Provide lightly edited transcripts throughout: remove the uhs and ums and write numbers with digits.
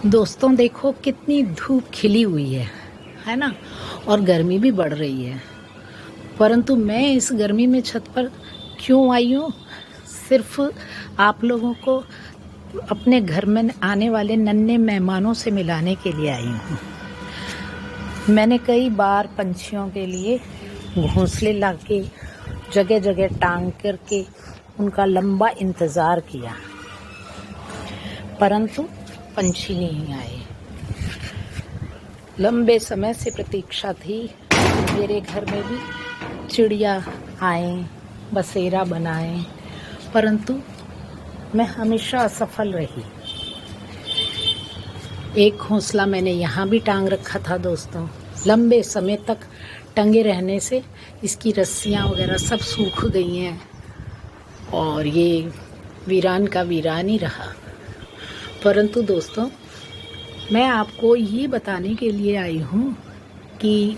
दोस्तों देखो कितनी धूप खिली हुई है ना। और गर्मी भी बढ़ रही है, परंतु मैं इस गर्मी में छत पर क्यों आई हूँ? सिर्फ आप लोगों को अपने घर में आने वाले नन्हे मेहमानों से मिलाने के लिए आई हूँ। मैंने कई बार पंछियों के लिए घोंसले लाके जगह जगह टांग करके उनका लंबा इंतज़ार किया, परंतु पंछी नहीं आए। लंबे समय से प्रतीक्षा थी मेरे घर में भी चिड़िया आए, बसेरा बनाए, परंतु मैं हमेशा असफल रही। एक घोंसला मैंने यहाँ भी टांग रखा था दोस्तों। लंबे समय तक टंगे रहने से इसकी रस्सियाँ वगैरह सब सूख गई हैं और ये वीरान का वीरान ही रहा। परंतु दोस्तों, मैं आपको ये बताने के लिए आई हूँ कि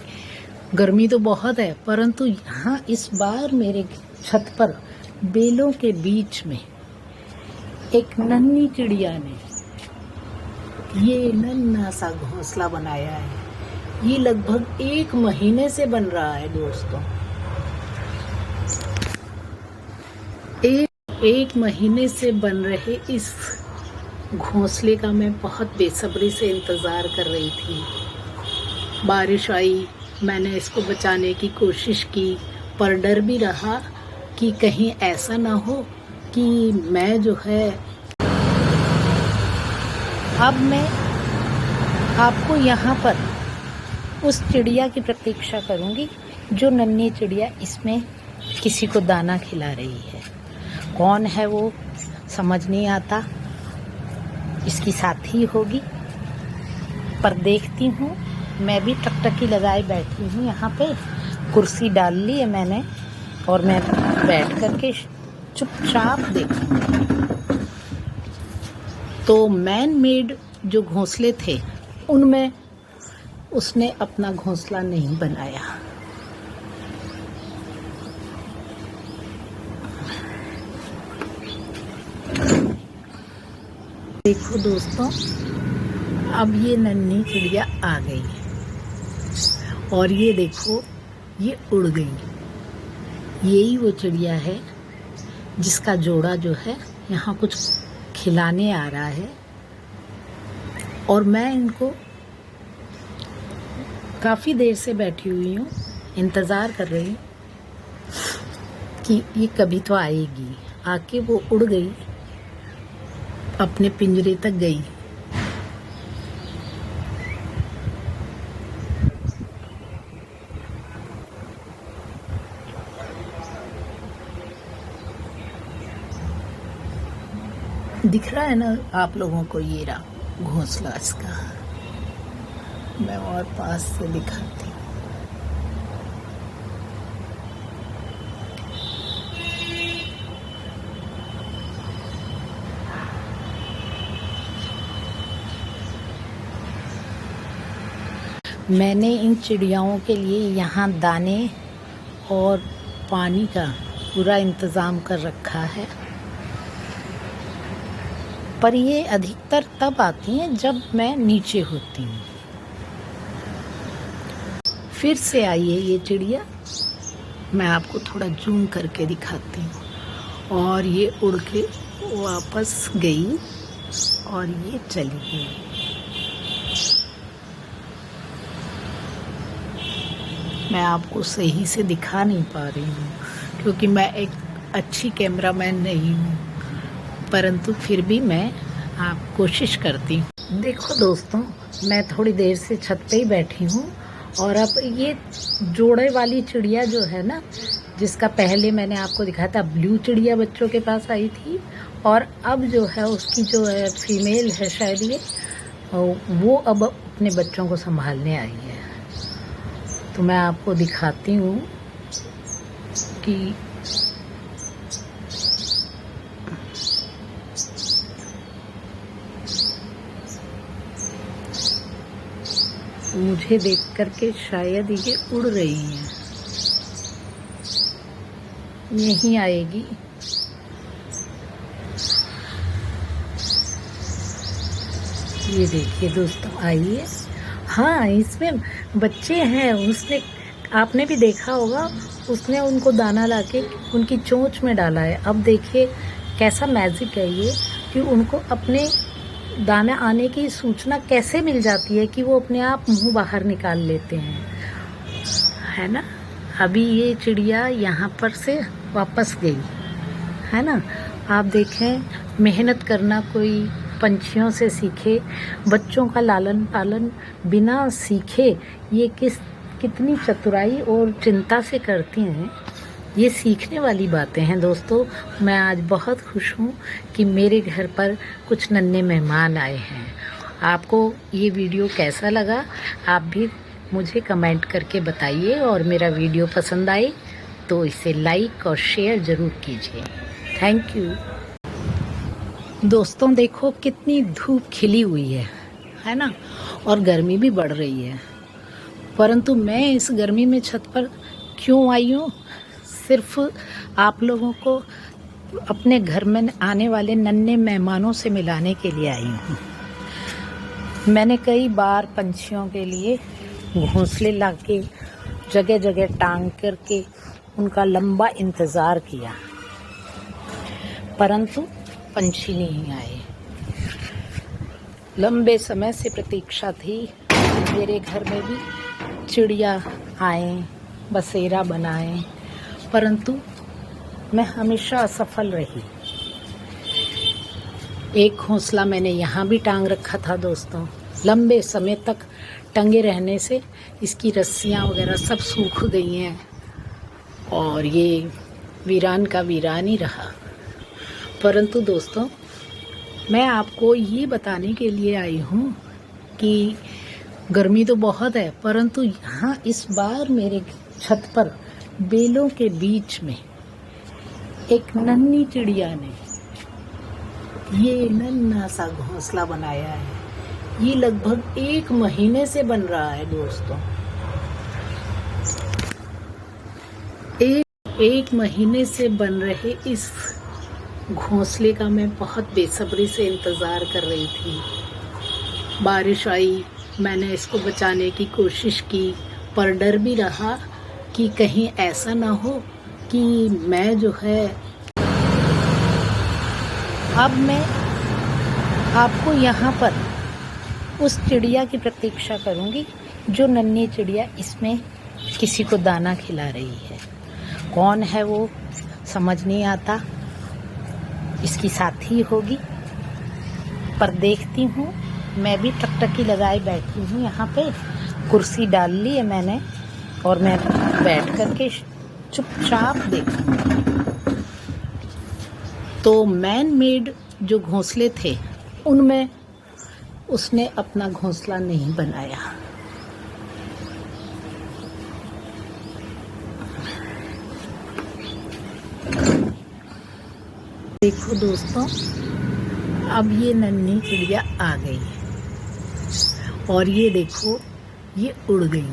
गर्मी तो बहुत है, परंतु यहाँ इस बार मेरे छत पर बेलों के बीच में एक नन्ही चिड़िया ने ये नन्हा सा घोंसला बनाया है। ये लगभग 1 महीने से बन रहा है दोस्तों। एक महीने से बन रहे इस घोंसले का मैं बहुत बेसब्री से इंतज़ार कर रही थी। बारिश आई, मैंने इसको बचाने की कोशिश की, पर डर भी रहा कि कहीं ऐसा ना हो कि मैं जो है, अब मैं आपको यहाँ पर उस चिड़िया की प्रतीक्षा करूँगी जो नन्ही चिड़िया इसमें किसी को दाना खिला रही है। कौन है वो समझ नहीं आता, इसकी साथी होगी, पर देखती हूँ। मैं भी टकटकी लगाए बैठी हूँ यहाँ पे, कुर्सी डाल ली है मैंने और मैं बैठ करके चुपचाप देखूँगी। तो मैन मेड जो घोंसले थे उनमें उसने अपना घोंसला नहीं बनाया। देखो दोस्तों, अब ये नन्ही चिड़िया आ गई और ये देखो ये उड़ गई। यही वो चिड़िया है जिसका जोड़ा जो है यहाँ कुछ खिलाने आ रहा है और मैं इनको काफ़ी देर से बैठी हुई हूँ, इंतज़ार कर रही हूँ कि ये कभी तो आएगी। आके वो उड़ गई, अपने पिंजरे तक गई। दिख रहा है ना आप लोगों को? ये रहा घोंसला इसका। मैं और पास से दिखाती हूँ। मैंने इन चिड़ियाओं के लिए यहाँ दाने और पानी का पूरा इंतज़ाम कर रखा है, पर ये अधिकतर तब आती हैं जब मैं नीचे होती हूँ। फिर से आई है ये चिड़िया, मैं आपको थोड़ा जूम करके दिखाती हूँ। और ये उड़ के वापस गई और ये चली गई। मैं आपको सही से दिखा नहीं पा रही हूँ क्योंकि मैं एक अच्छी कैमरामैन नहीं हूँ, परंतु फिर भी मैं आप कोशिश करती हूँ। देखो दोस्तों, मैं थोड़ी देर से छत पे ही बैठी हूँ और अब ये जोड़े वाली चिड़िया जो है ना, जिसका पहले मैंने आपको दिखाया था, ब्लू चिड़िया बच्चों के पास आई थी, और अब जो है उसकी जो है फीमेल है शायद ये, वो अब अपने बच्चों को संभालने आई है। तो मैं आपको दिखाती हूँ कि मुझे देख करके शायद ये उड़ रही है, यहीं आएगी। ये देखिए दोस्तों, आइए। हाँ, इसमें बच्चे हैं। उसने, आपने भी देखा होगा, उसने उनको दाना लाके उनकी चोंच में डाला है। अब देखिए कैसा मैजिक है ये, कि उनको अपने दाना आने की सूचना कैसे मिल जाती है कि वो अपने आप मुंह बाहर निकाल लेते हैं, है ना। अभी ये चिड़िया यहाँ पर से वापस गई, है ना। आप देखें, मेहनत करना कोई पंछियों से सीखे, बच्चों का लालन पालन बिना सीखे ये कितनी चतुराई और चिंता से करती हैं। ये सीखने वाली बातें हैं दोस्तों। मैं आज बहुत खुश हूँ कि मेरे घर पर कुछ नन्हे मेहमान आए हैं। आपको ये वीडियो कैसा लगा, आप भी मुझे कमेंट करके बताइए, और मेरा वीडियो पसंद आए तो इसे लाइक और शेयर ज़रूर कीजिए। Thank you. दोस्तों देखो कितनी धूप खिली हुई है ना, और गर्मी भी बढ़ रही है। परंतु मैं इस गर्मी में छत पर क्यों आई हूँ? सिर्फ आप लोगों को अपने घर में आने वाले नन्हे मेहमानों से मिलाने के लिए आई हूँ। मैंने कई बार पंछियों के लिए घोंसले लाके जगह जगह टांग करके उनका लंबा इंतज़ार किया, परंतु पंछी नहीं आए। लंबे समय से प्रतीक्षा थी, मेरे घर में भी चिड़िया आए, बसेरा बनाए, परंतु मैं हमेशा असफल रही। एक घोंसला मैंने यहाँ भी टांग रखा था दोस्तों। लंबे समय तक टंगे रहने से इसकी रस्सियाँ वगैरह सब सूख गई हैं, और ये वीरान का वीरान ही रहा। परंतु दोस्तों, मैं आपको ये बताने के लिए आई हूँ कि गर्मी तो बहुत है, परंतु यहाँ इस बार मेरे छत पर बेलों के बीच में एक नन्ही चिड़िया ने ये नन्हा सा घोंसला बनाया है। ये लगभग 1 महीने से बन रहा है दोस्तों। एक महीने से बन रहे इस घोंसले का मैं बहुत बेसब्री से इंतज़ार कर रही थी। बारिश आई, मैंने इसको बचाने की कोशिश की, पर डर भी रहा कि कहीं ऐसा ना हो कि मैं जो है, अब मैं आपको यहाँ पर उस चिड़िया की प्रतीक्षा करूँगी जो नन्ही चिड़िया इसमें किसी को दाना खिला रही है। कौन है वो समझ नहीं आता, इसकी साथी होगी, पर देखती हूँ। मैं भी टकटकी लगाए बैठी हूँ यहाँ पे, कुर्सी डाल ली है मैंने, और मैं बैठ करके चुपचाप देखूँगी। तो मैन मेड जो घोंसले थे उनमें उसने अपना घोंसला नहीं बनाया। देखो दोस्तों, अब ये नन्ही चिड़िया आ गई है, और ये देखो ये उड़ गई।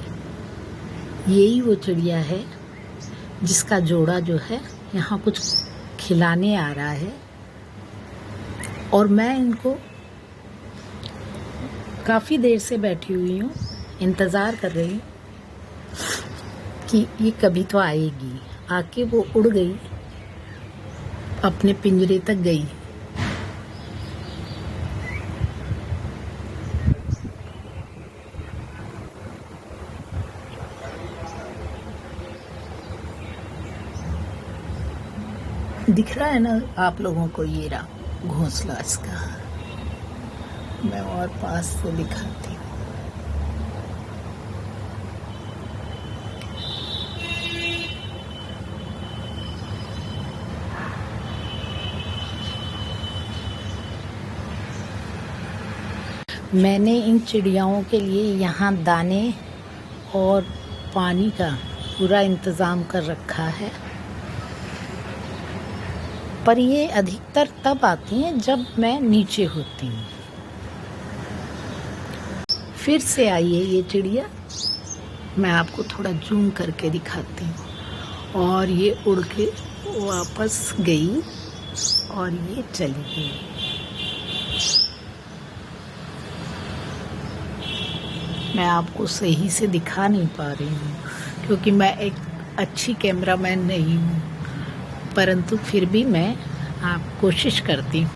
यही वो चिड़िया है जिसका जोड़ा जो है यहाँ कुछ खिलाने आ रहा है, और मैं इनको काफ़ी देर से बैठी हुई हूँ, इंतज़ार कर रही हूँ कि ये कभी तो आएगी। आके वो उड़ गई, अपने पिंजरे तक गई। दिख रहा है ना आप लोगों को, ये रहा घोंसला इसका। मैं और पास से दिखाती हूँ। मैंने इन चिड़ियाओं के लिए यहाँ दाने और पानी का पूरा इंतज़ाम कर रखा है, पर ये अधिकतर तब आती हैं जब मैं नीचे होती हूँ। फिर से आई है ये चिड़िया, मैं आपको थोड़ा जूम करके दिखाती हूँ। और ये उड़ के वापस गई और ये चली गई। मैं आपको सही से दिखा नहीं पा रही हूँ क्योंकि मैं एक अच्छी कैमरामैन नहीं हूँ, परंतु फिर भी मैं आप कोशिश करती हूँ।